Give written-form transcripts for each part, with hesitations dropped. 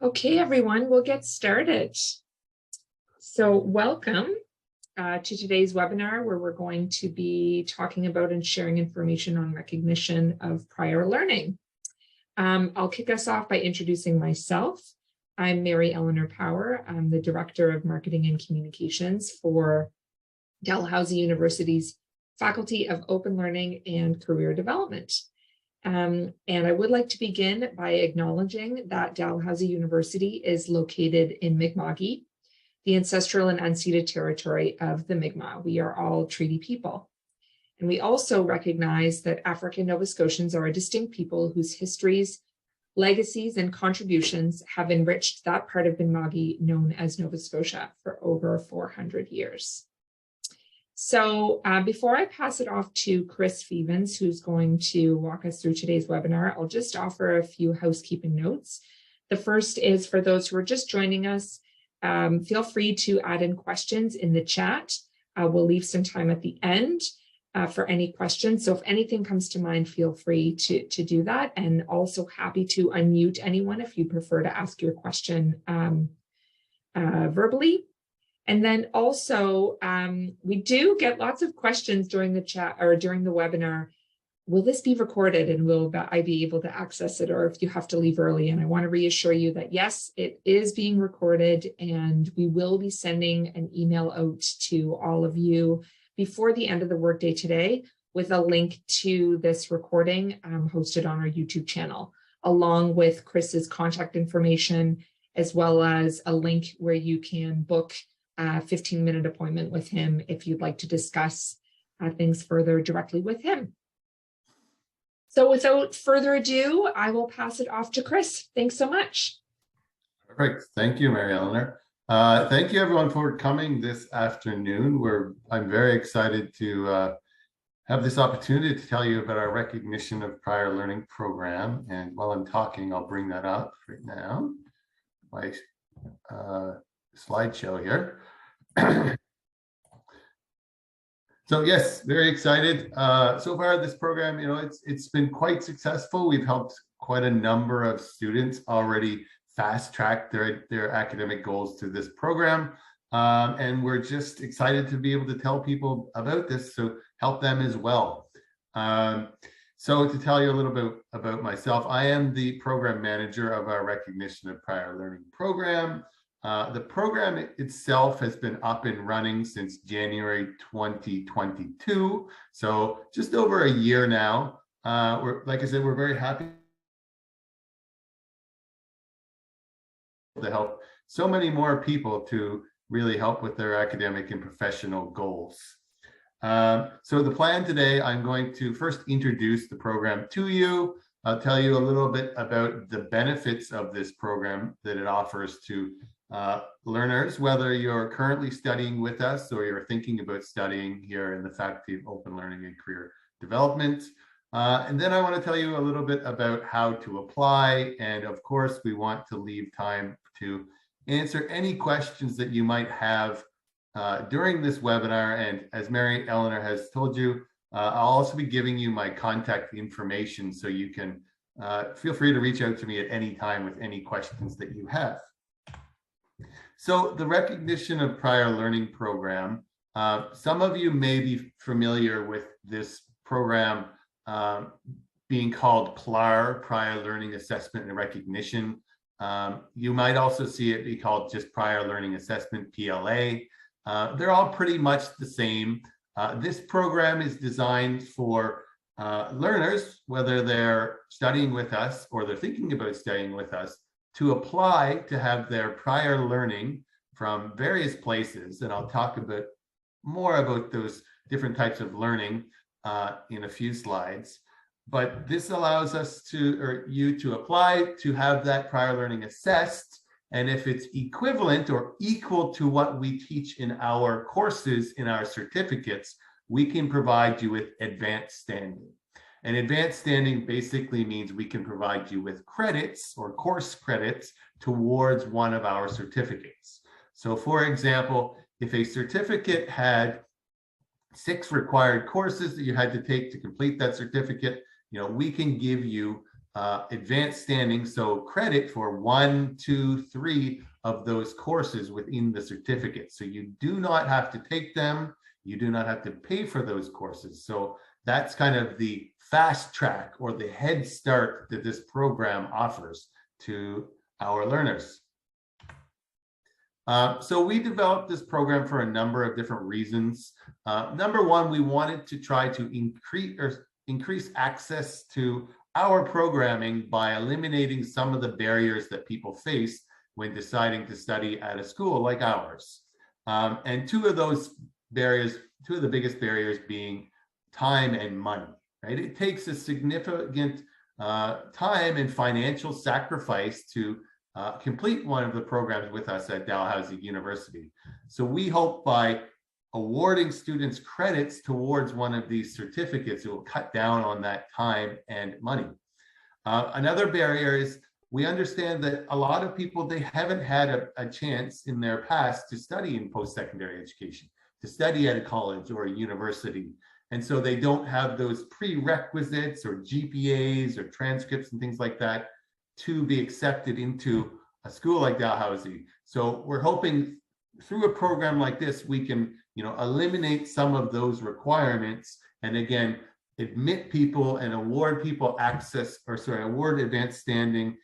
Okay, everyone, we'll get started. So welcome to today's webinar, where we're going to be talking about and sharing information on recognition of prior learning. I'll kick us off by introducing myself. I'm Mary Eleanor Power. I'm the Director of Marketing and Communications for Dalhousie University's Faculty of Open Learning and Career Development. And I would like to begin by acknowledging that Dalhousie University is located in Mi'kmaq, the ancestral and unceded territory of the Mi'kmaq. We are all treaty people. And we also recognize that African Nova Scotians are a distinct people whose histories, legacies, and contributions have enriched that part of Mi'kmaq known as Nova Scotia for over 400 years. So before I pass it off to Chris Fevens, who's going to walk us through today's webinar, I'll just offer a few housekeeping notes. The first is for those who are just joining us, feel free to add in questions in the chat. We'll leave some time at the end for any questions. So if anything comes to mind, feel free to do that. And also happy to unmute anyone if you prefer to ask your question verbally. And then also, we do get lots of questions during the chat or during the webinar. Will this be recorded and will I be able to access it, or if you have to leave early? And I want to reassure you that yes, it is being recorded, and we will be sending an email out to all of you before the end of the workday today with a link to this recording hosted on our YouTube channel, along with Chris's contact information, as well as a link where you can book a 15-minute appointment with him if you'd like to discuss things further directly with him. So without further ado, I will pass it off to Chris. Thanks so much. Perfect. Thank you, Mary Eleanor. Thank you, everyone, for coming this afternoon. I'm very excited to have this opportunity to tell you about our recognition of prior learning program. And while I'm talking, I'll bring that up right now. My slideshow here. So yes, very excited. So far, this program, it's been quite successful. We've helped quite a number of students already fast track their academic goals through this program, and we're just excited to be able to tell people about this, so help them as well. So to tell you a little bit about myself, I am the program manager of our recognition of prior learning program. The program itself has been up and running since January 2022, so just over a year now. Like I said, we're very happy to help so many more people to really help with their academic and professional goals. So the plan today, I'm going to first introduce the program to you. I'll tell you a little bit about the benefits of this program that it offers to learners, whether you're currently studying with us or you're thinking about studying here in the Faculty of Open Learning and Career Development. And then I want to tell you a little bit about how to apply. And of course, we want to leave time to answer any questions that you might have during this webinar. And as Mary Eleanor has told you, I'll also be giving you my contact information, so you can feel free to reach out to me at any time with any questions that you have. So the recognition of prior learning program, some of you may be familiar with this program being called PLAR, Prior Learning Assessment and Recognition. You might also see it be called just Prior Learning Assessment, PLA. They're all pretty much the same. This program is designed for learners, whether they're studying with us or they're thinking about studying with us, to apply to have their prior learning from various places. And I'll talk more about those different types of learning in a few slides. But this allows us or you to apply to have that prior learning assessed. And if it's equivalent or equal to what we teach in our courses, in our certificates, we can provide you with advanced standing. And advanced standing basically means we can provide you with credits or course credits towards one of our certificates. So for example, if a certificate had 6 required courses that you had to take to complete that certificate, we can give you advanced standing, so credit for 1, 2, 3 of those courses within the certificate. So you do not have to take them. You do not have to pay for those courses. So that's kind of the fast track or the head start that this program offers to our learners. So we developed this program for a number of different reasons. Number one, we wanted to try to increase access to our programming by eliminating some of the barriers that people face when deciding to study at a school like ours. And two of those barriers, two of the biggest barriers being time and money, right? It takes a significant time and financial sacrifice to complete one of the programs with us at Dalhousie University. So we hope by awarding students credits towards one of these certificates, it will cut down on that time and money. Another barrier is we understand that a lot of people, they haven't had a chance in their past to study in post-secondary education, to study at a college or a university. And so they don't have those prerequisites or GPAs or transcripts and things like that to be accepted into a school like Dalhousie. So we're hoping through a program like this, we can, eliminate some of those requirements, and again, admit people and award people award advanced standing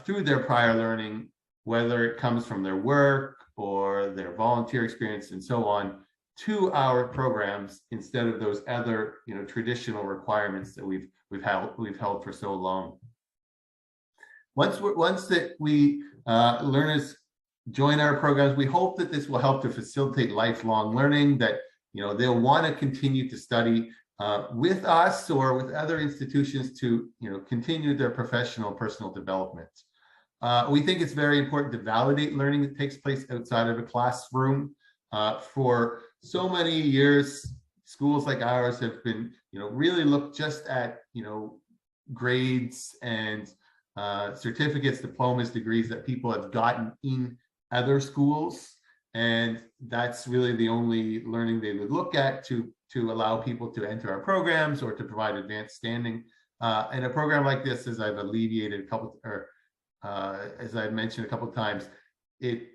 through their prior learning, whether it comes from their work or their volunteer experience and so on, to our programs instead of those other, traditional requirements that we've held for so long. Once that we learners join our programs, we hope that this will help to facilitate lifelong learning, that they'll want to continue to study with us or with other institutions to continue their professional personal development. We think it's very important to validate learning that takes place outside of a classroom. For so many years, schools like ours have been really looked just at grades and certificates, diplomas, degrees that people have gotten in other schools, and that's really the only learning they would look at to allow people to enter our programs or to provide advanced standing. And a program like this, as I've alleviated as I've mentioned a couple of times, it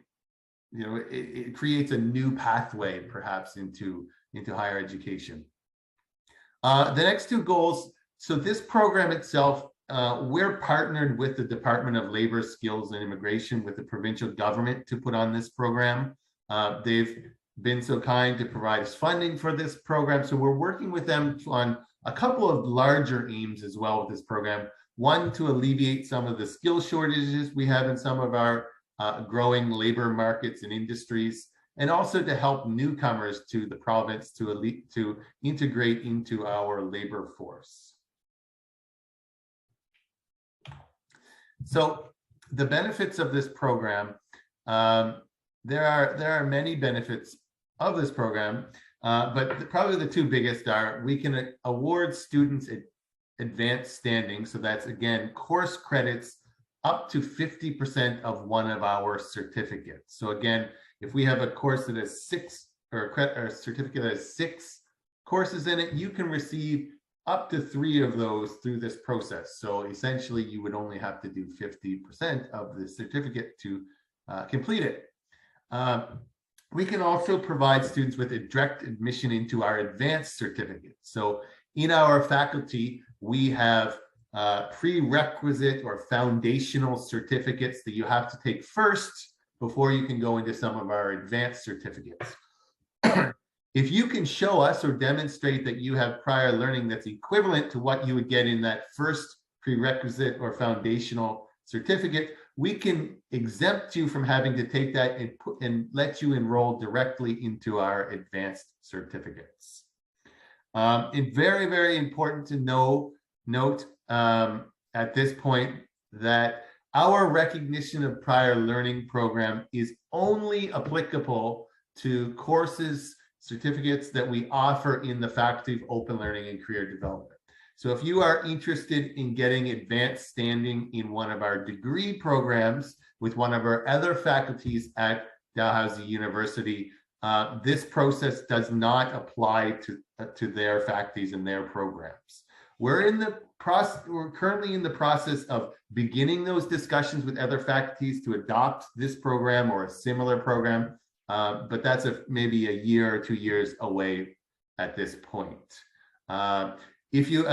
creates a new pathway perhaps into higher education. The next two goals. So this program itself, we're partnered with the Department of Labor, Skills and Immigration, with the provincial government to put on this program. They've been so kind to provide us funding for this program. So we're working with them on a couple of larger aims as well with this program. One, to alleviate some of the skill shortages we have in some of our growing labor markets and industries, and also to help newcomers to the province to integrate into our labor force. So the benefits of this program, there are many benefits of this program, but probably the two biggest are we can award students advanced standing. So that's, again, course credits up to 50% of one of our certificates. So again, if we have a course that has or a certificate that has 6 courses in it, you can receive up to 3 of those through this process. So essentially, you would only have to do 50% of the certificate to complete it. We can also provide students with a direct admission into our advanced certificate. So in our faculty, we have prerequisite or foundational certificates that you have to take first before you can go into some of our advanced certificates. If you can show us or demonstrate that you have prior learning that's equivalent to what you would get in that first prerequisite or foundational certificate, we can exempt you from having to take that and let you enroll directly into our advanced certificates. It's very, very important to note at this point that our recognition of prior learning program is only applicable to courses, certificates that we offer in the Faculty of Open Learning and Career Development. So if you are interested in getting advanced standing in one of our degree programs with one of our other faculties at Dalhousie University, this process does not apply to their faculties and their programs. We're in the we're currently in the process of beginning those discussions with other faculties to adopt this program or a similar program, but that's maybe a year or 2 years away at this point. If you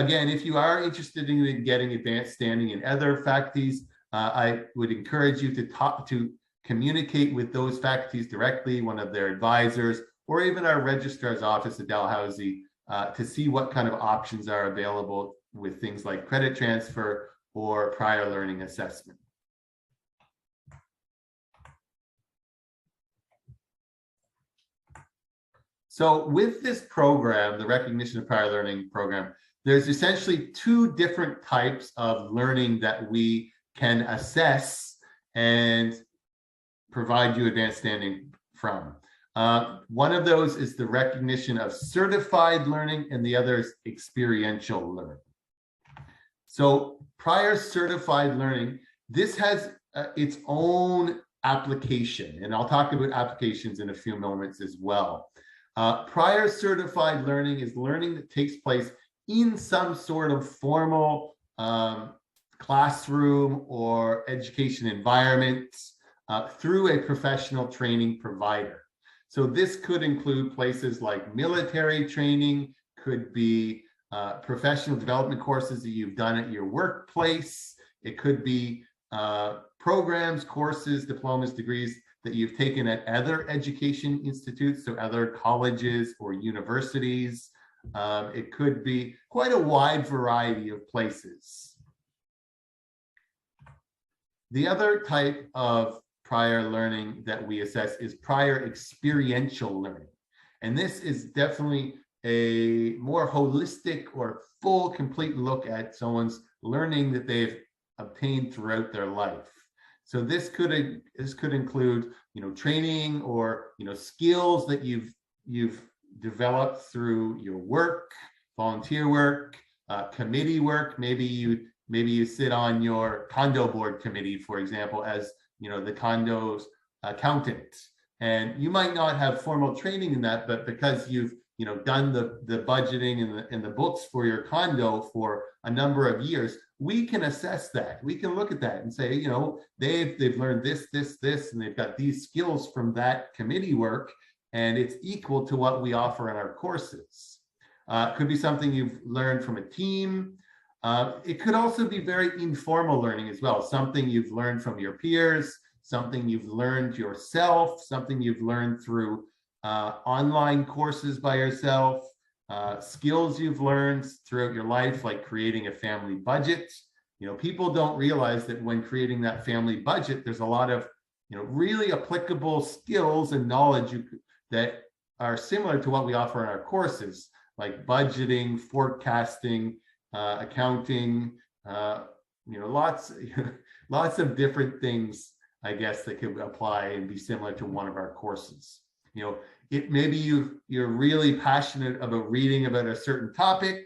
are interested in getting advanced standing in other faculties, I would encourage you to communicate with those faculties directly, one of their advisors, or even our registrar's office at Dalhousie, to see what kind of options are available with things like credit transfer or prior learning assessment. So with this program, the Recognition of Prior Learning program, there's essentially 2 different types of learning that we can assess and provide you advanced standing from. One of those is the recognition of certified learning, and the other is experiential learning. So prior certified learning, this has its own application, and I'll talk about applications in a few moments as well. Prior certified learning is learning that takes place in some sort of formal classroom or education environment through a professional training provider. So this could include places like military training, could be professional development courses that you've done at your workplace. It could be programs, courses, diplomas, degrees that you've taken at other education institutes, so other colleges or universities. It could be quite a wide variety of places. The other type of prior learning that we assess is prior experiential learning. And this is definitely a more holistic or full, complete look at someone's learning that they've obtained throughout their life. So this could include, training or, skills that you've developed through your work, volunteer work, committee work. Maybe you sit on your condo board committee, for example, as the condo's accountant, and you might not have formal training in that, but because you've done the budgeting and the books for your condo for a number of years, we can assess that. We can look at that and say, they've learned this, and they've got these skills from that committee work, and it's equal to what we offer in our courses. It could be something you've learned from a team. It could also be very informal learning as well, something you've learned from your peers, something you've learned yourself, something you've learned through online courses by yourself, skills you've learned throughout your life, like creating a family budget. People don't realize that when creating that family budget, there's a lot of really applicable skills and knowledge that are similar to what we offer in our courses, like budgeting, forecasting, accounting, lots of different things, I guess, that could apply and be similar to one of our courses. Maybe you're really passionate about reading about a certain topic.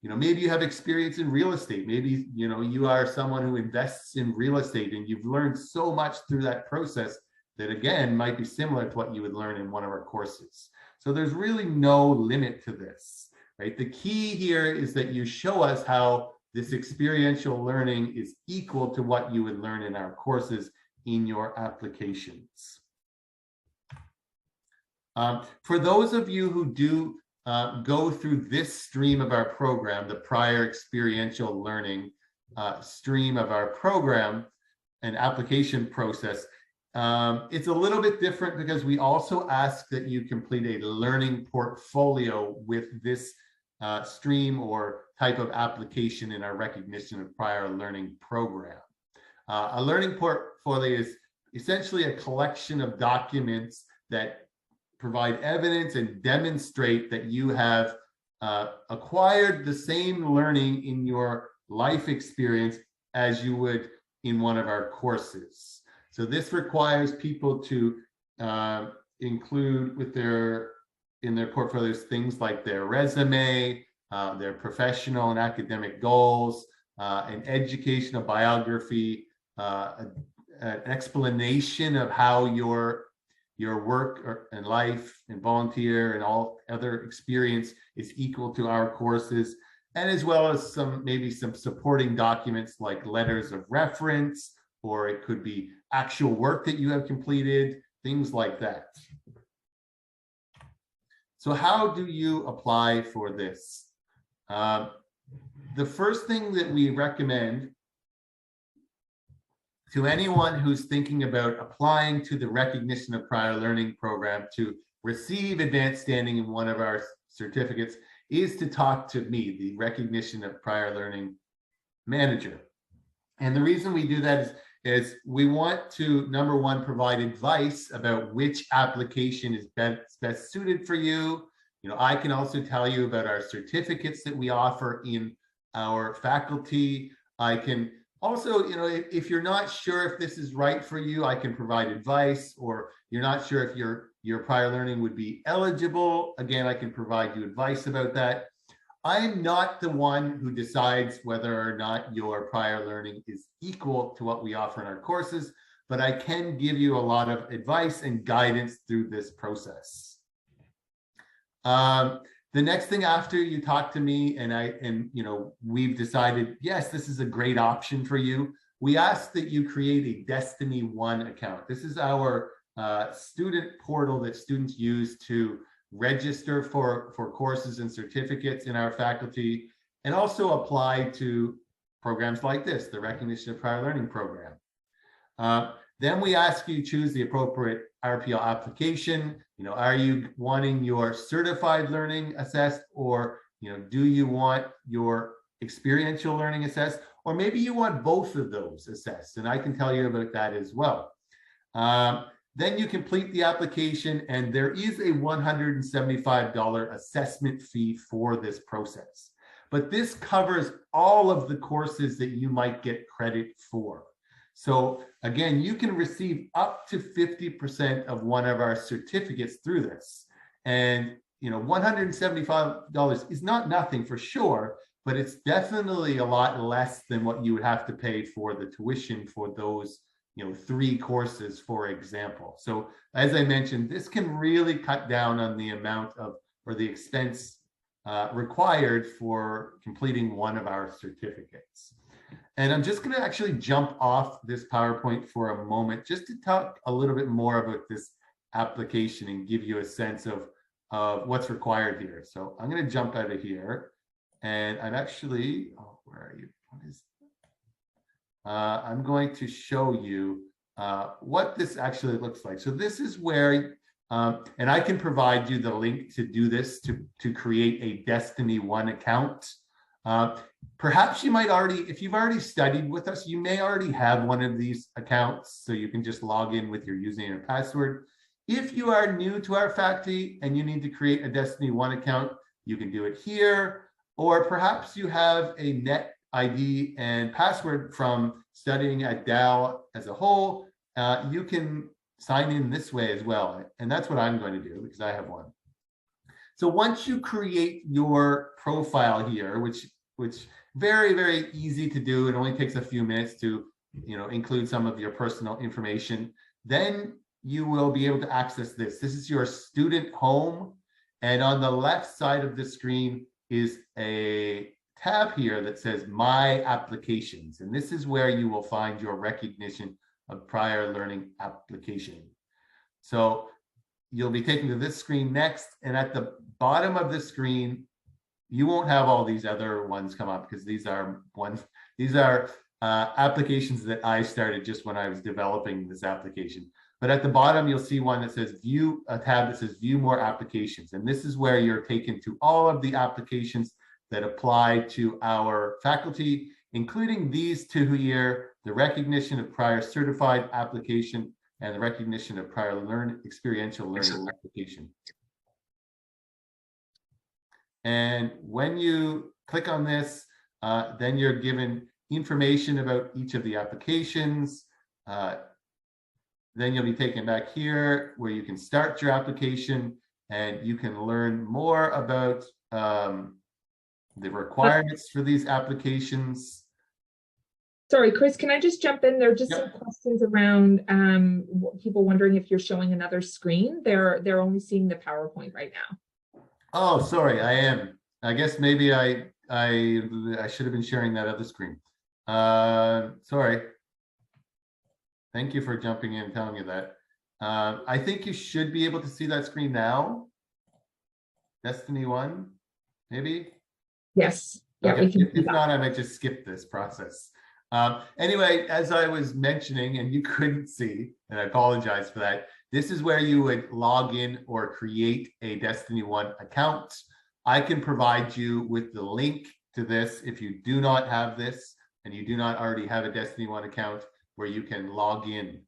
Maybe you have experience in real estate. Maybe you are someone who invests in real estate, and you've learned so much through that process that, again, might be similar to what you would learn in one of our courses. So there's really no limit to this. Right? The key here is that you show us how this experiential learning is equal to what you would learn in our courses in your applications. For those of you who do go through this stream of our program, the prior experiential learning stream of our program and application process, it's a little bit different because we also ask that you complete a learning portfolio with this stream or type of application in our recognition of prior learning program. A learning portfolio is essentially a collection of documents that provide evidence and demonstrate that you have acquired the same learning in your life experience as you would in one of our courses. So this requires people to include in their portfolios things like their resume, their professional and academic goals, an educational biography, an explanation of how your work and life and volunteer and all other experience is equal to our courses. and as well as maybe some supporting documents like letters of reference, or it could be actual work that you have completed, things like that. So how do you apply for this? The first thing that we recommend to anyone who's thinking about applying to the recognition of prior learning program to receive advanced standing in one of our certificates is to talk to me, the recognition of prior learning manager. And the reason we do that is we want to, number one, provide advice about which application is best suited for you. I can also tell you about our certificates that we offer in our faculty. I can also, if you're not sure if this is right for you, I can provide advice, or you're not sure if your prior learning would be eligible. Again, I can provide you advice about that. I'm not the one who decides whether or not your prior learning is equal to what we offer in our courses, but I can give you a lot of advice and guidance through this process. The next thing after you talk to me and we've decided, yes, this is a great option for you, we ask that you create a Destiny One account. This is our student portal that students use to register for courses and certificates in our faculty, and also apply to programs like this, the Recognition of Prior Learning Program. Then we ask you choose the appropriate RPL application. Are you wanting your certified learning assessed, or do you want your experiential learning assessed, or maybe you want both of those assessed, and I can tell you about that as well. Then you complete the application, and there is a $175 assessment fee for this process. But this covers all of the courses that you might get credit for. So again, you can receive up to 50% of one of our certificates through this. And $175 is not nothing for sure, but it's definitely a lot less than what you would have to pay for the tuition for those 3 courses, for example. So as I mentioned, this can really cut down on the amount of, or the expense required for completing one of our certificates. And I'm just going to actually jump off this PowerPoint for a moment just to talk a little bit more about this application and give you a sense of what's required here. So I'm going to jump out of here, and I'm actually, where are you? What is I'm going to show you what this actually looks like. So this is where, and I can provide you the link to do this, to create a Destiny One account. Perhaps you might already, if you've already studied with us, you may already have one of these accounts, so you can just log in with your username and password. If you are new to our faculty and you need to create a Destiny One account, you can do it here, or perhaps you have a net ID and password from studying at Dal as a whole. You can sign in this way as well, and that's what I'm going to do because I have one. So once you create your profile here, which very, very easy to do, it only takes a few minutes to include some of your personal information, then you will be able to access this. This is your student home, and on the left side of the screen is a tab here that says My Applications, and this is where you will find your recognition of prior learning application. So you'll be taken to this screen next, and at the bottom of the screen, you won't have all these other ones come up because these are applications that I started just when I was developing this application. But at the bottom, you'll see one that says View, a tab that says View More Applications, and this is where you're taken to all of the applications that apply to our faculty, including these 2 here, the recognition of prior certified application and the recognition of prior experiential learning application. And when you click on this, then you're given information about each of the applications. Then you'll be taken back here where you can start your application, and you can learn more about the requirements for these applications. Sorry, Chris, can I just jump in? There are just some questions around people wondering if you're showing another screen. They're only seeing the PowerPoint right now. Oh, sorry, I am. I guess maybe I I should have been sharing that other screen. Sorry. Thank you for jumping in and telling me that. I think you should be able to see that screen now. Destiny 1, maybe? Yes. Yeah, Okay, we can see if that. not, I might just skip this process. Anyway, as I was mentioning, and you couldn't see, and I apologize for that, this is where you would log in or create a Destiny 1 account. I can provide you with the link to this if you do not have this and you do not already have a Destiny 1 account where you can log in.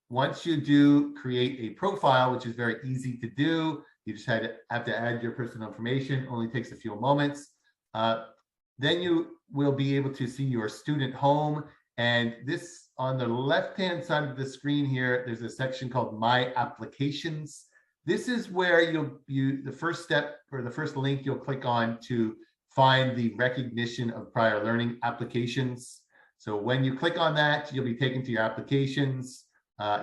Once you do create a profile, which is very easy to do, you just have to add your personal information, only takes a few moments. Then you will be able to see your student home. And this, on the left-hand side of the screen here, there's a section called My Applications. This is where the first step or the first link you'll click on to find the recognition of prior learning applications. So when you click on that, you'll be taken to your applications.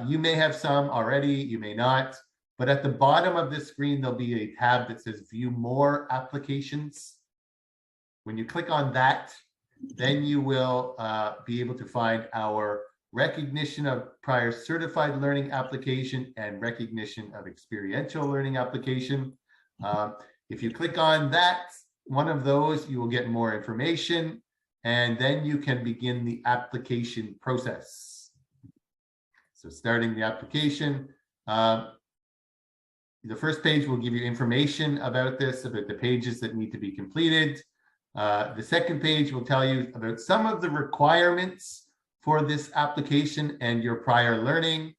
You may have some already, you may not, but at the bottom of this screen, there'll be a tab that says View More Applications. When you click on that, then you will be able to find our recognition of prior certified learning application and recognition of experiential learning application. If you click on that, one of those, you will get more information, and then you can begin the application process. So starting the application, the first page will give you information about this, about the pages that need to be completed. The second page will tell you about some of the requirements for this application and your prior learning.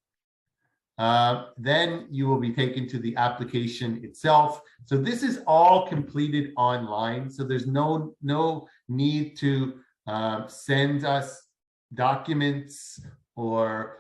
Then you will be taken to the application itself. So this is all completed online. So there's no need to send us documents or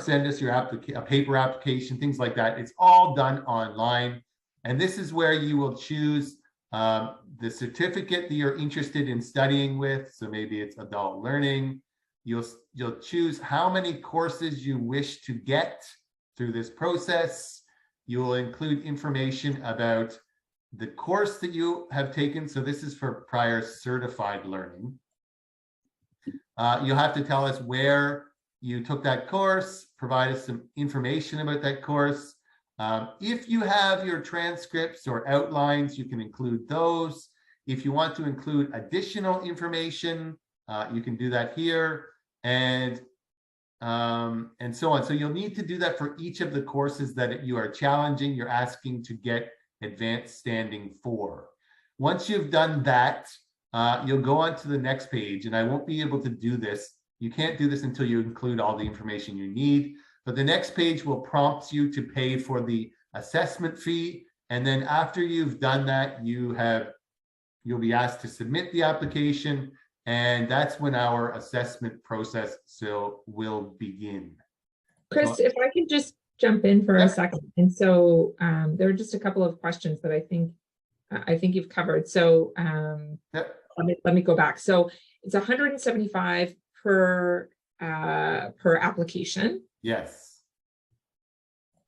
send us your a paper application, things like that. It's all done online. And this is where you will choose the certificate that you're interested in studying with. So maybe it's adult learning. You'll choose how many courses you wish to get through this process. You will include information about the course that you have taken. So this is for prior certified learning. You'll have to tell us where you took that course, provide us some information about that course. If you have your transcripts or outlines, you can include those. If you want to include additional information, you can do that here, and so on. So you'll need to do that for each of the courses that you are challenging, you're asking to get advanced standing for. Once you've done that, you'll go on to the next page, and I won't be able to do this. You can't do this until you include all the information you need. But the next page will prompt you to pay for the assessment fee. And then after you've done that, you'll be asked to submit the application. And that's when our assessment process will begin. Chris, if I could just jump in for a second. And so there are just a couple of questions that I think you've covered. So let me go back. So it's 175 per application. Yes.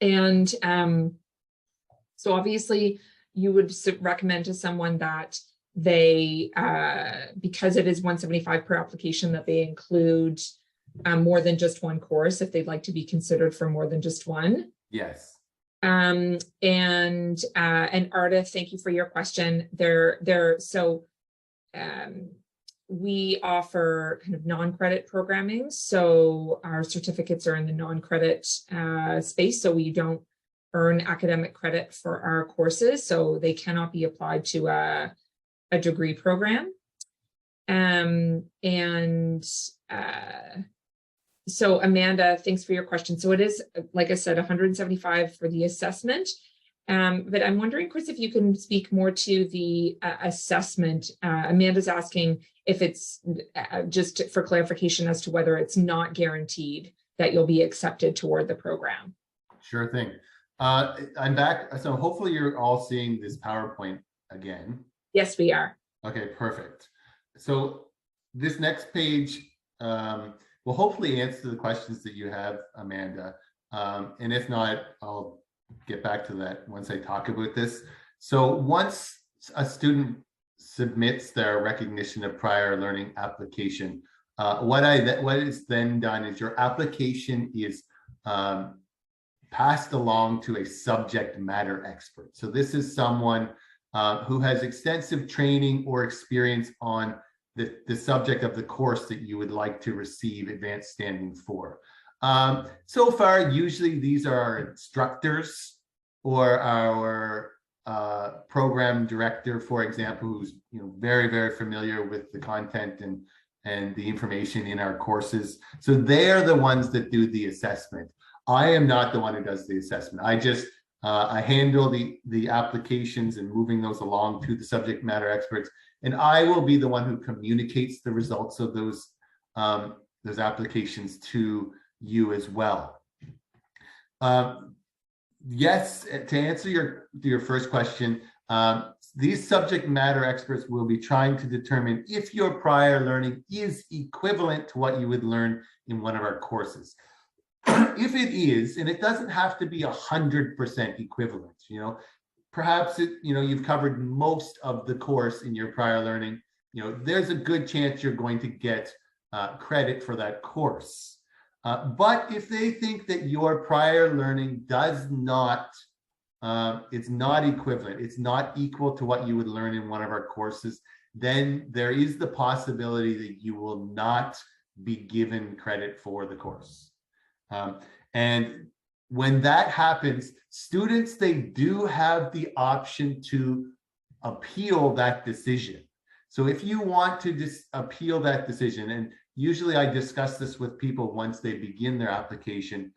And so obviously you would recommend to someone that they, because it is 175 per application, that they include more than just one course if they'd like to be considered for more than just one. Yes. And Arda, thank you for your question. We offer kind of non-credit programming. So our certificates are in the non-credit space. So we don't earn academic credit for our courses. So they cannot be applied to a degree program. So Amanda, thanks for your question. So it is, like I said, 175 for the assessment. But I'm wondering, Chris, if you can speak more to the assessment. Amanda's asking if it's just for clarification as to whether it's not guaranteed that you'll be accepted toward the program. Sure thing. I'm back. So hopefully you're all seeing this PowerPoint again. Yes, we are. Okay, perfect. So this next page will hopefully answer the questions that you have, Amanda. And if not, I'll get back to that once I talk about this. So once a student submits their recognition of prior learning application, what is then done is your application is passed along to a subject matter expert. So this is someone who has extensive training or experience on the subject of the course that you would like to receive advanced standing for. So far, usually these are our instructors or our program director, for example, who's very, very familiar with the content and the information in our courses. So they are the ones that do the assessment. I am not the one who does the assessment. I just I handle the applications and moving those along to the subject matter experts, and I will be the one who communicates the results of those applications to you as well. Yes, to answer your first question, these subject matter experts will be trying to determine if your prior learning is equivalent to what you would learn in one of our courses. If it is, and it doesn't have to be 100% equivalent, perhaps you've covered most of the course in your prior learning, there's a good chance you're going to get credit for that course. But if they think that your prior learning does not, it's not equivalent, it's not equal to what you would learn in one of our courses, then there is the possibility that you will not be given credit for the course. And when that happens, students, they do have the option to appeal that decision. So if you want to appeal that decision, and usually I discuss this with people once they begin their application,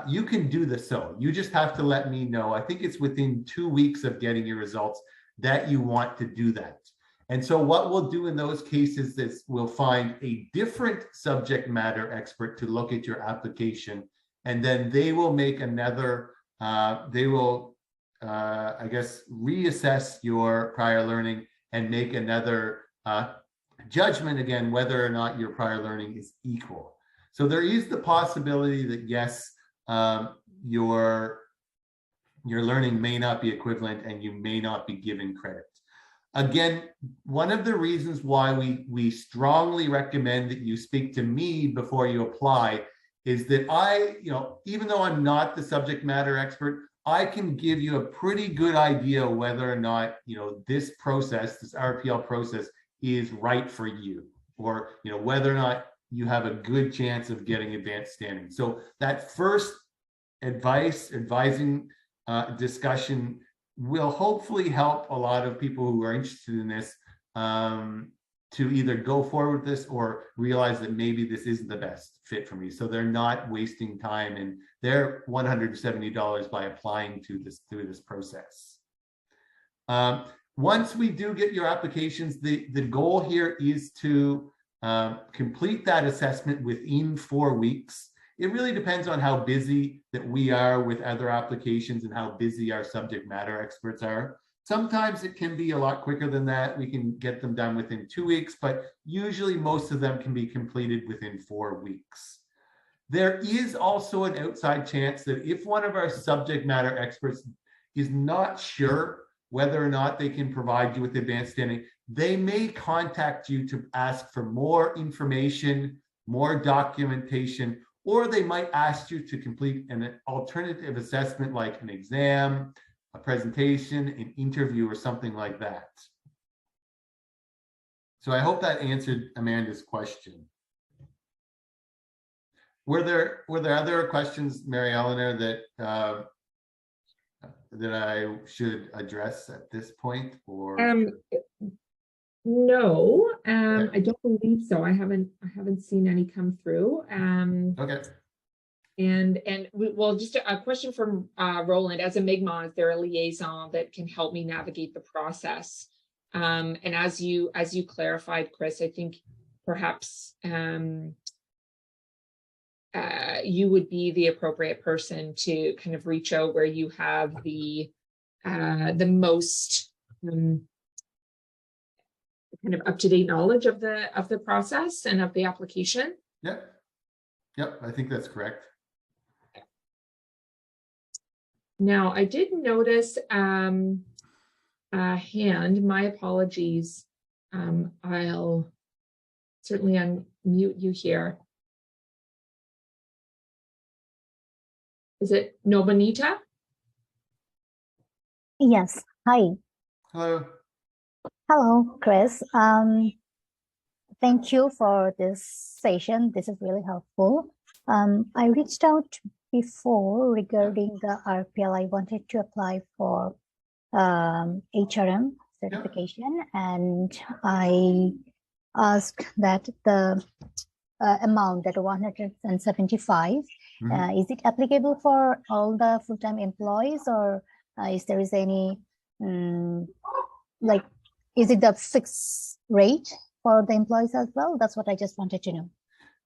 you can do this. So you just have to let me know. I think it's within 2 weeks of getting your results that you want to do that. And so what we'll do in those cases is we'll find a different subject matter expert to look at your application, and then they will make another, I guess, reassess your prior learning and make another judgment again, whether or not your prior learning is equal. So there is the possibility that yes, your learning may not be equivalent and you may not be given credit. Again, one of the reasons why we strongly recommend that you speak to me before you apply is that even though I'm not the subject matter expert, I can give you a pretty good idea whether or not, this process, this RPL process is right for you, or, whether or not you have a good chance of getting advanced standing. So that first advising discussion will hopefully help a lot of people who are interested in this to either go forward with this or realize that maybe this isn't the best fit for me. So they're not wasting time and their $170 by applying through this process. Once we do get your applications, the goal here is to complete that assessment within 4 weeks. It really depends on how busy that we are with other applications and how busy our subject matter experts are. Sometimes it can be a lot quicker than that. We can get them done within 2 weeks, but usually most of them can be completed within 4 weeks. There is also an outside chance that if one of our subject matter experts is not sure whether or not they can provide you with advanced standing, they may contact you to ask for more information, more documentation, or they might ask you to complete an alternative assessment like an exam, a presentation, an interview, or something like that. So I hope that answered Amanda's question. Were there other questions, Mary Eleanor, that I should address at this point, or? No, I don't believe so. I haven't seen any come through. Okay. And well, just a question from Roland. As a Mi'kmaq, is there a liaison that can help me navigate the process? And as you clarified, Chris, I think perhaps you would be the appropriate person to kind of reach out where you have the most kind of up-to-date knowledge of the process and of the application. Yep, I think that's correct. Now, I did notice hand. My apologies. I'll certainly unmute you here. Is it Nobanita? Yes. Hi. Hello. Hello, Chris. Thank you for this session. This is really helpful. I reached out before regarding the RPL. I wanted to apply for HRM certification, and I asked that the amount, that 175, is it applicable for all the full-time employees, or is there any like, is it the fixed rate for the employees as well? That's what I just wanted to know.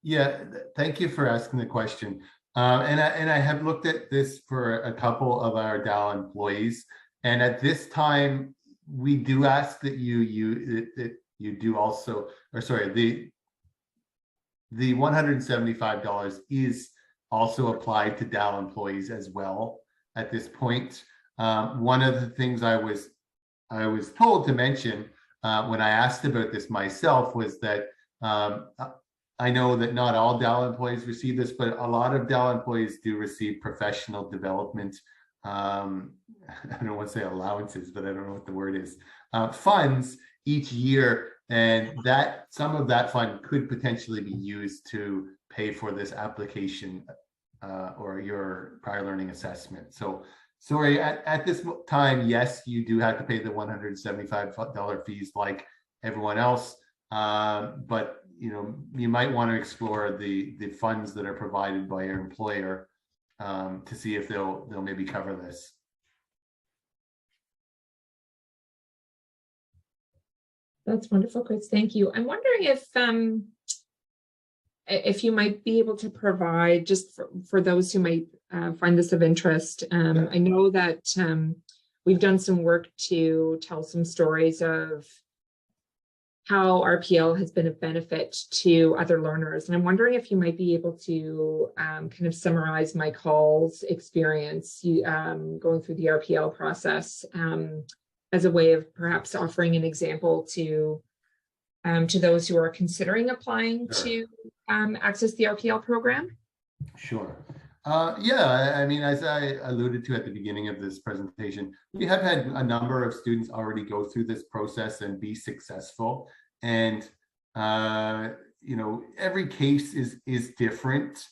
Yeah, thank you for asking the question. And I have looked at this for a couple of our DAL employees, and at this time we do ask that you do also, or sorry, the $175 is also applied to DAL employees as well at this point. One of the things I was told to mention when I asked about this myself was that I know that not all DAL employees receive this, but a lot of DAL employees do receive professional development. I don't want to say allowances, but I don't know what the word is. Funds each year, and that some of that fund could potentially be used to pay for this application or your prior learning assessment. So sorry, at this time, yes, you do have to pay the $175 fees like everyone else, but you might want to explore the funds that are provided by your employer to see if they'll maybe cover this. That's wonderful, Chris. Thank you. I'm wondering if you might be able to provide, just for those who might find this of interest. I know that we've done some work to tell some stories of how RPL has been a benefit to other learners. And I'm wondering if you might be able to kind of summarize Michael's experience going through the RPL process as a way of perhaps offering an example to those who are considering applying to access the RPL program. Sure. Yeah, I mean, as I alluded to at the beginning of this presentation, we have had a number of students already go through this process and be successful. And, every case is different,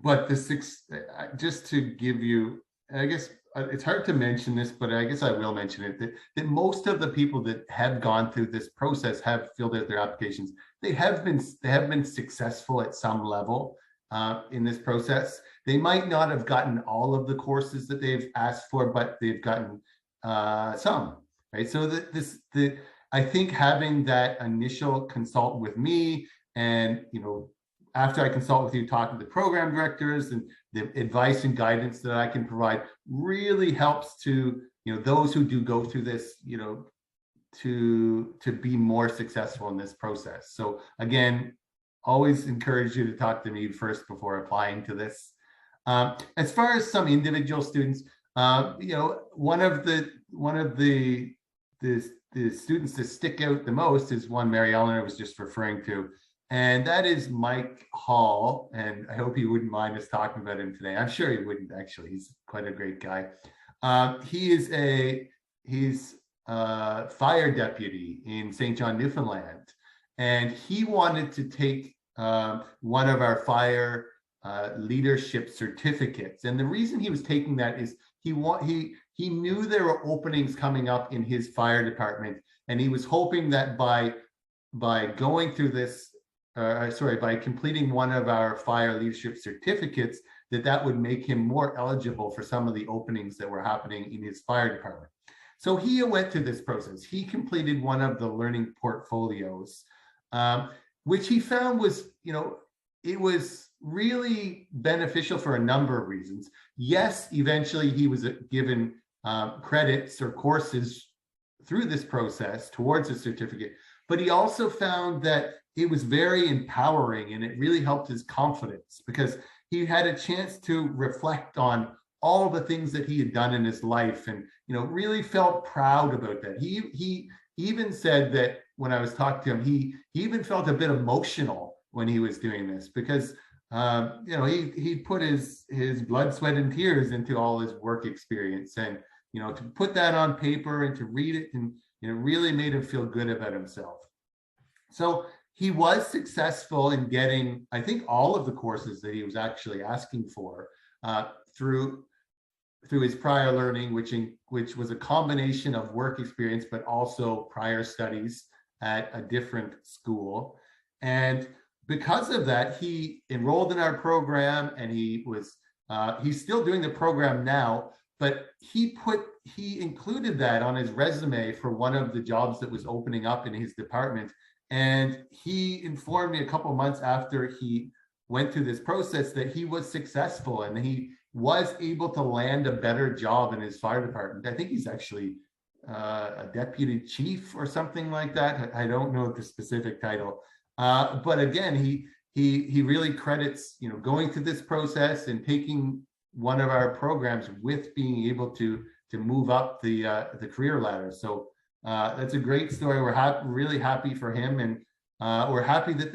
but just to give you, I guess it's hard to mention this, but I guess I will mention it, that most of the people that have gone through this process have filled out their applications. They have been successful at some level in this process. They might not have gotten all of the courses that they've asked for, but they've gotten some, right? So I think having that initial consult with me, and after I consult with you, talking to program directors, and the advice and guidance that I can provide really helps to those who do go through this to be more successful in this process. So again, always encourage you to talk to me first before applying to this. As far as some individual students, one of the students that stick out the most is one Mary Eleanor was just referring to, and that is Mike Hall. And I hope he wouldn't mind us talking about him today. I'm sure he wouldn't, actually. He's quite a great guy. He's a fire deputy in St. John, Newfoundland, and he wanted to take one of our fire leadership certificates. And the reason he was taking that is he knew there were openings coming up in his fire department, and he was hoping that by going through this, by completing one of our fire leadership certificates, that would make him more eligible for some of the openings that were happening in his fire department. So he went through this process. He completed one of the learning portfolios, which he found was, it was really beneficial for a number of reasons. Yes, eventually he was given credits or courses through this process towards a certificate, but he also found that it was very empowering, and it really helped his confidence because he had a chance to reflect on all the things that he had done in his life, and really felt proud about that. He even said that when I was talking to him, he even felt a bit emotional when he was doing this, because he put his blood, sweat, and tears into all his work experience, and to put that on paper and to read it, and really made him feel good about himself. So he was successful in getting, I think, all of the courses that he was actually asking for through his prior learning, which was a combination of work experience, but also prior studies at a different school. And because of that, he enrolled in our program, and he's still doing the program now, but he included that on his resume for one of the jobs that was opening up in his department. And he informed me a couple months after he went through this process that he was successful, and he was able to land a better job in his fire department. I think he's actually a deputy chief or something like that. I don't know the specific title, but again, he really credits going through this process and taking one of our programs with being able to move up the career ladder. So that's a great story. We're really happy for him, and we're happy that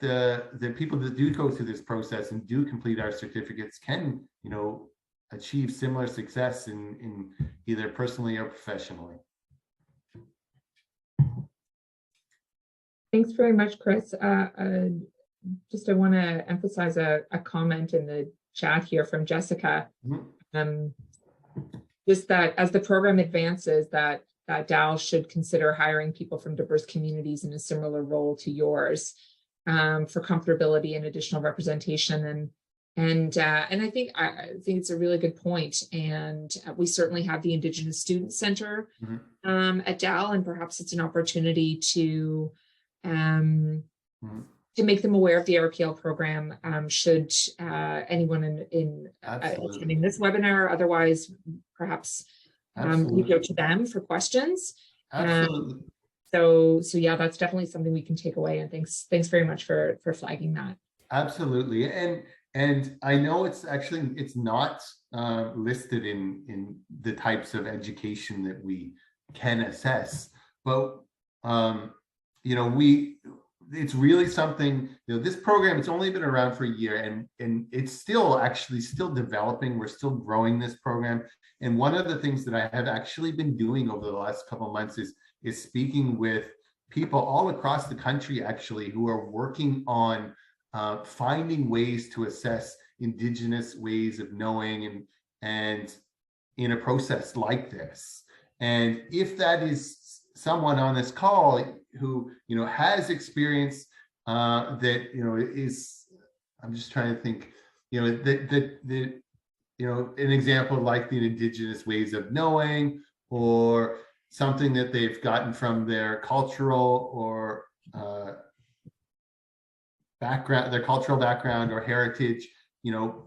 the people that do go through this process and do complete our certificates can achieve similar success in either personally or professionally. Thanks very much, Chris. I want to emphasize a comment in the chat here from Jessica. Mm-hmm. Just that as the program advances, that Dal should consider hiring people from diverse communities in a similar role to yours, for comfortability and additional representation. And I think it's a really good point. And we certainly have the Indigenous Student Center at Dal, and perhaps it's an opportunity to make them aware of the RPL program. Should anyone in attending this webinar, otherwise perhaps reach out to them for questions. Absolutely. So yeah, that's definitely something we can take away. And thanks very much for flagging that. Absolutely. And I know it's not listed in the types of education that we can assess, but it's really something, this program, it's only been around for a year, and it's still developing. We're still growing this program. And one of the things that I have actually been doing over the last couple of months is speaking with people all across the country, actually, who are working on finding ways to assess Indigenous ways of knowing and in a process like this. And if that is someone on this call who has experience that is, I'm just trying to think, an example like the Indigenous ways of knowing, or something that they've gotten from their cultural or background or heritage,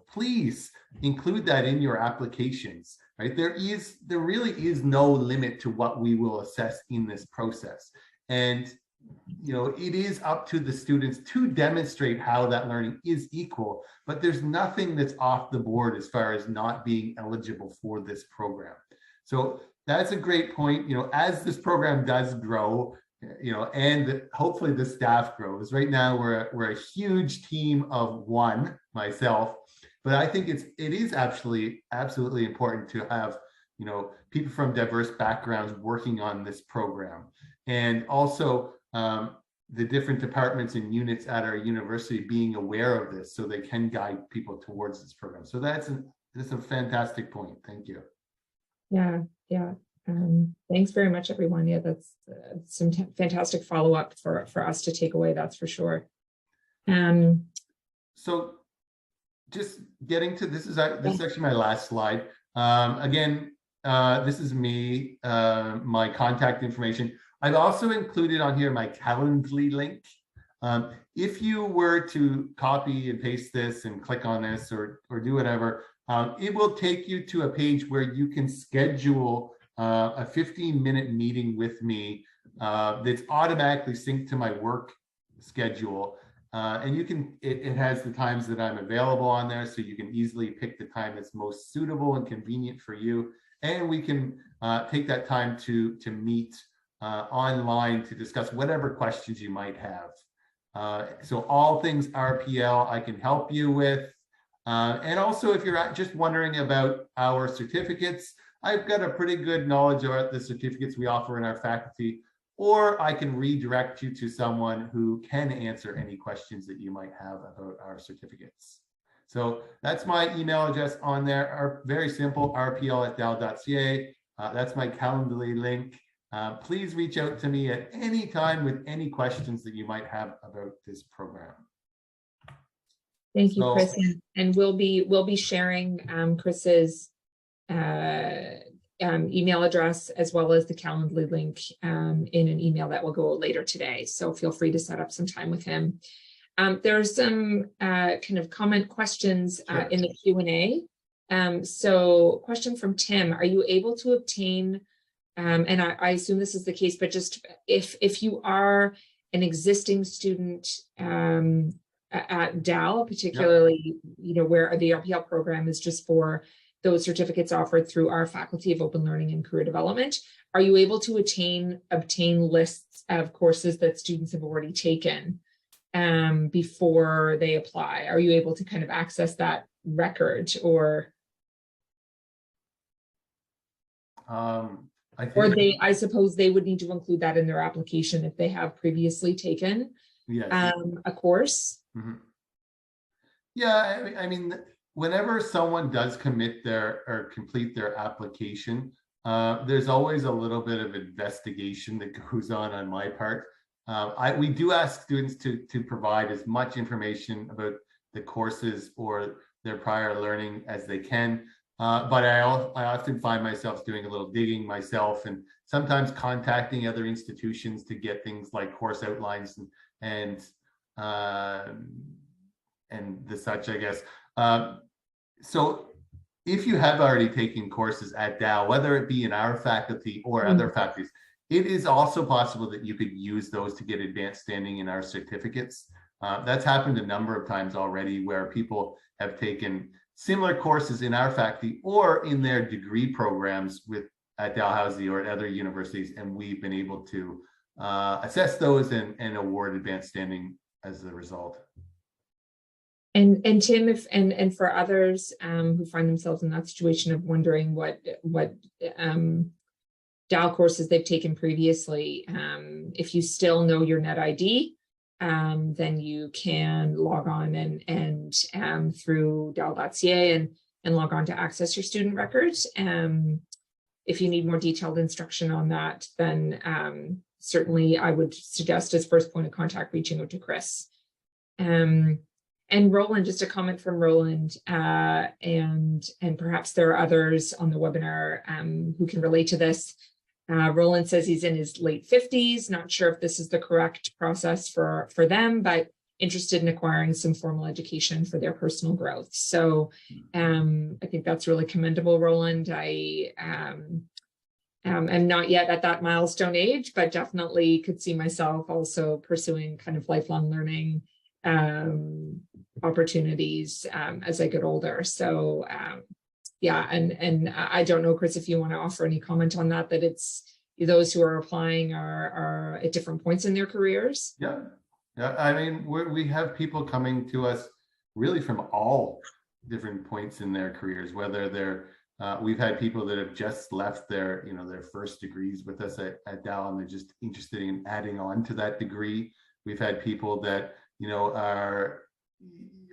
please include that in your applications, right? There really is no limit to what we will assess in this process. And, it is up to the students to demonstrate how that learning is equal, but there's nothing that's off the board as far as not being eligible for this program. So that's a great point. As this program does grow, and hopefully the staff grows. Right now, we're a huge team of one, myself, but I think it is absolutely important to have, people from diverse backgrounds working on this program, and also the different departments and units at our university being aware of this so they can guide people towards this program. So that's a fantastic point. Thank you. Yeah. Thanks very much, everyone. Yeah, that's some fantastic follow-up for us to take away, that's for sure. So just getting to, this is actually my last slide. Again, this is me, my contact information. I've also included on here my Calendly link. If you were to copy and paste this and click on this or do whatever, it will take you to a page where you can schedule a 15-minute meeting with me that's automatically synced to my work schedule. And it has the times that I'm available on there, so you can easily pick the time that's most suitable and convenient for you. and we can take that time to meet online to discuss whatever questions you might have. So all things RPL I can help you with. And also, if you're just wondering about our certificates, I've got a pretty good knowledge about the certificates we offer in our faculty, or I can redirect you to someone who can answer any questions that you might have about our certificates. So that's my email address on there, very simple, rpl@dal.ca. That's my Calendly link. Please reach out to me at any time with any questions that you might have about this program. Thank you, Chris. And we'll be sharing Chris's email address as well as the Calendly link in an email that will go out later today. So feel free to set up some time with him. There's some kind of comment questions in the Q&A. So question from Tim, are you able to obtain, and I assume this is the case, but just if you are an existing student at Dal, particularly, you know, where the RPL program is just for those certificates offered through our Faculty of Open Learning and Career Development, are you able to obtain lists of courses that students have already taken before they apply? Are you able to kind of access that record, or I suppose they would need to include that in their application if they have previously taken a course? Mm-hmm. Yeah, I mean, whenever someone does commit or complete their application, there's always a little bit of investigation that goes on my part. We do ask students to provide as much information about the courses or their prior learning as they can. But I often find myself doing a little digging myself, and sometimes contacting other institutions to get things like course outlines and the such, I guess. So if you have already taken courses at Dal, whether it be in our faculty or other faculties, it is also possible that you could use those to get advanced standing in our certificates. That's happened a number of times already, where people have taken similar courses in our faculty or in their degree programs at Dalhousie or at other universities, and we've been able to assess those and award advanced standing as a result. And Tim, and for others who find themselves in that situation of wondering what Dal courses they've taken previously, if you still know your net ID, then you can log on and through dal.ca and log on to access your student records. If you need more detailed instruction on that, then certainly I would suggest as first point of contact reaching out to Chris. And Roland, just a comment from Roland, and perhaps there are others on the webinar who can relate to this. Roland says he's in his late 50s, not sure if this is the correct process for them, but interested in acquiring some formal education for their personal growth. So I think that's really commendable, Roland. I am not yet at that milestone age, but definitely could see myself also pursuing kind of lifelong learning opportunities as I get older. So yeah, and I don't know, Chris, if you want to offer any comment on that, it's those who are applying are at different points in their careers. Yeah, I mean, we have people coming to us really from all different points in their careers, whether they're we've had people that have just left their their first degrees with us at Dal, and they're just interested in adding on to that degree. We've had people that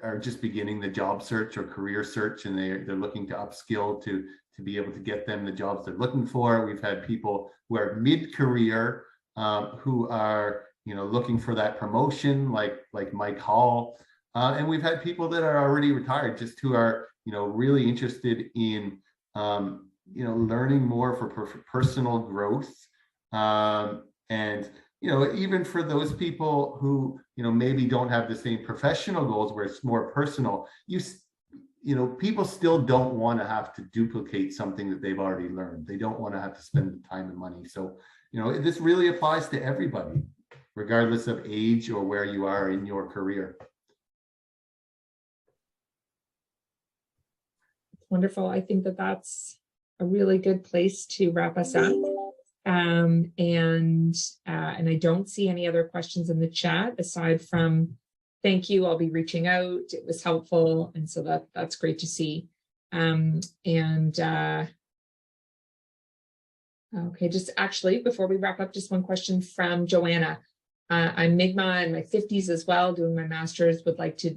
are just beginning the job search or career search, and they're looking to upskill to be able to get them the jobs they're looking for. We've had people who are mid-career who are looking for that promotion, like Mike Hall, and we've had people that are already retired, just who are really interested in learning more for personal growth, and even for those people who maybe don't have the same professional goals where it's more personal, people still don't want to have to duplicate something that they've already learned. They don't want to have to spend the time and money. So this really applies to everybody, regardless of age or where you are in your career. Wonderful. I think that's a really good place to wrap us up. And I don't see any other questions in the chat aside from thank you. I'll be reaching out. It was helpful, and so that's great to see. Okay, just actually before we wrap up, just one question from Joanna. I'm Mi'kmaq in my 50s as well, doing my master's. Would like to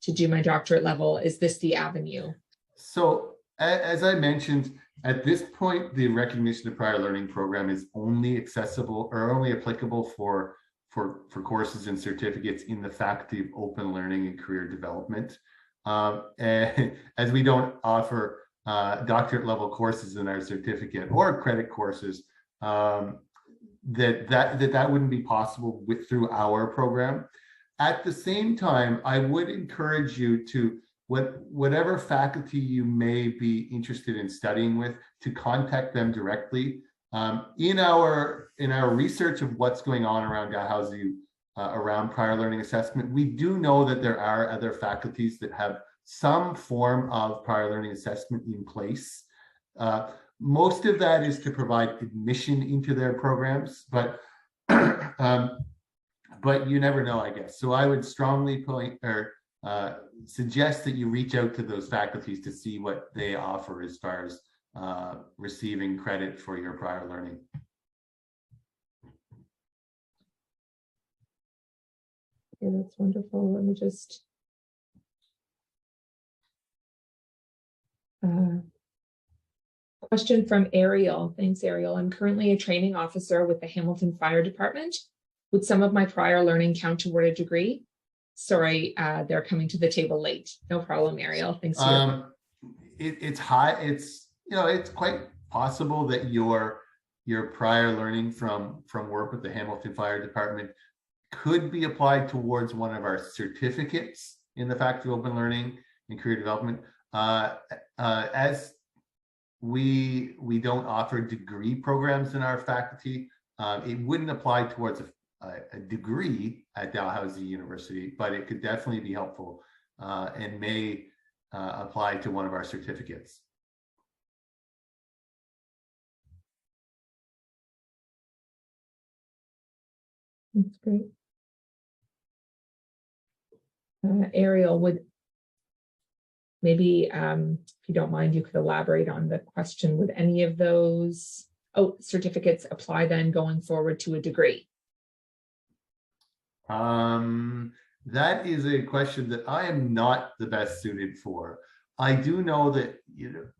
do my doctorate level. Is this the avenue? So as I mentioned, at this point, the recognition of prior learning program is only accessible or only applicable for courses and certificates in the Faculty of Open Learning and Career Development. And as we don't offer doctorate level courses in our certificate or credit courses, that wouldn't be possible through our program. At the same time, I would encourage you to, whatever faculty you may be interested in studying with, to contact them directly. In our research of what's going on around Dalhousie, around prior learning assessment, we do know that there are other faculties that have some form of prior learning assessment in place. Most of that is to provide admission into their programs, but you never know, I guess. So I would strongly suggest that you reach out to those faculties to see what they offer as far as receiving credit for your prior learning. Yeah, that's wonderful. Let me just question from Ariel. Thanks, Ariel. I'm currently a training officer with the Hamilton Fire Department. Would some of my prior learning count toward a degree? Sorry, they're coming to the table late. No problem, Ariel. Thanks. It's high. It's quite possible that your prior learning from work with the Hamilton Fire Department could be applied towards one of our certificates in the Faculty of Open Learning and Career Development. As we don't offer degree programs in our faculty, it wouldn't apply towards a degree at Dalhousie University, but it could definitely be helpful and may apply to one of our certificates. That's great. Ariel, would maybe, if you don't mind, you could elaborate on the question. Would any of those certificates apply then going forward to a degree? That is a question that I am not the best suited for. I do know that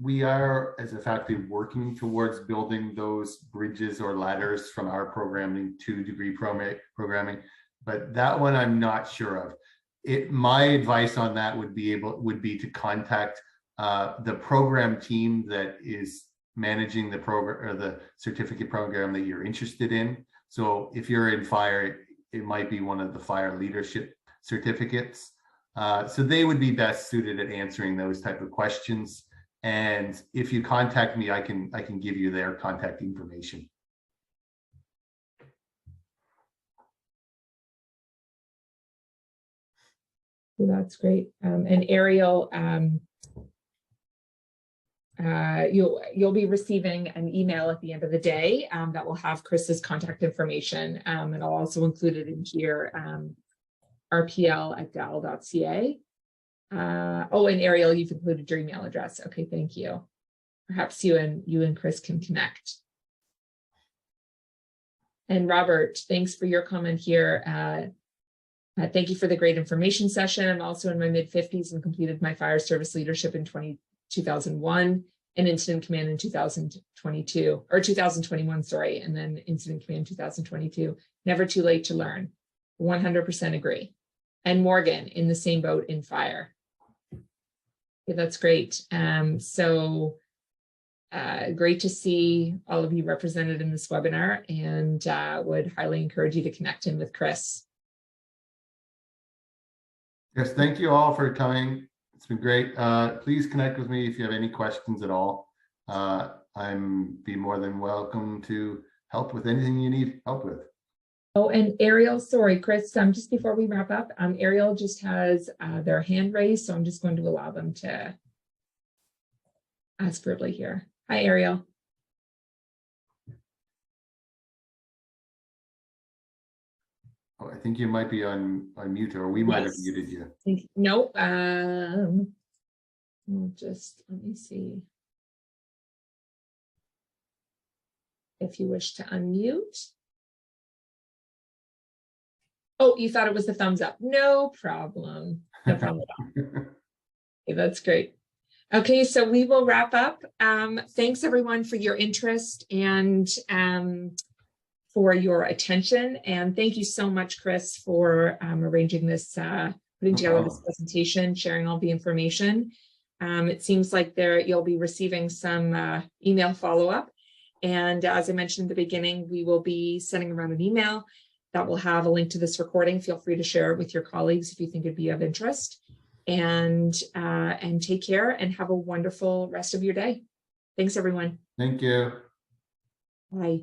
we are, as a faculty, working towards building those bridges or ladders from our programming to degree programming, but that one I'm not sure of. My advice on that would be to contact the program team that is managing the program or the certificate program that you're interested in. So if you're in fire, it might be one of the fire leadership certificates. So they would be best suited at answering those type of questions. And if you contact me, I can give you their contact information. Well, that's great. And Ariel, you'll be receiving an email at the end of the day that will have Chris's contact information, and I'll also include it in here, rpl@dal.ca. Oh, and Ariel, you've included your email address. Okay, thank you. Perhaps you and Chris can connect. And Robert, thanks for your comment here. Thank you for the great information session. I'm also in my mid-50s and completed my fire service leadership in 2001 and incident command in 2021, sorry, and then incident command in 2022. Never too late to learn. 100% agree. And Morgan, in the same boat in fire. Okay, that's great. Great to see all of you represented in this webinar, and would highly encourage you to connect in with Chris. Yes, thank you all for coming. It's been great. Please connect with me if you have any questions at all. I'm be more than welcome to help with anything you need help with. Oh, and Ariel, sorry, Chris, just before we wrap up, Ariel just has their hand raised, so I'm just going to allow them to ask verbally here. Hi, Ariel. Oh, I think you might be on mute, or we might have Yes. muted you. No, just let me see. If you wish to unmute. Oh, you thought it was the thumbs up. No problem. No problem at all. Okay, that's great. Okay, so we will wrap up. Thanks everyone for your interest and for your attention. And thank you so much, Chris, for arranging this, putting together this presentation, sharing all the information. It seems like you'll be receiving some email follow-up. And as I mentioned in the beginning, we will be sending around an email that will have a link to this recording. Feel free to share it with your colleagues if you think it'd be of interest. And take care and have a wonderful rest of your day. Thanks, everyone. Thank you. Bye.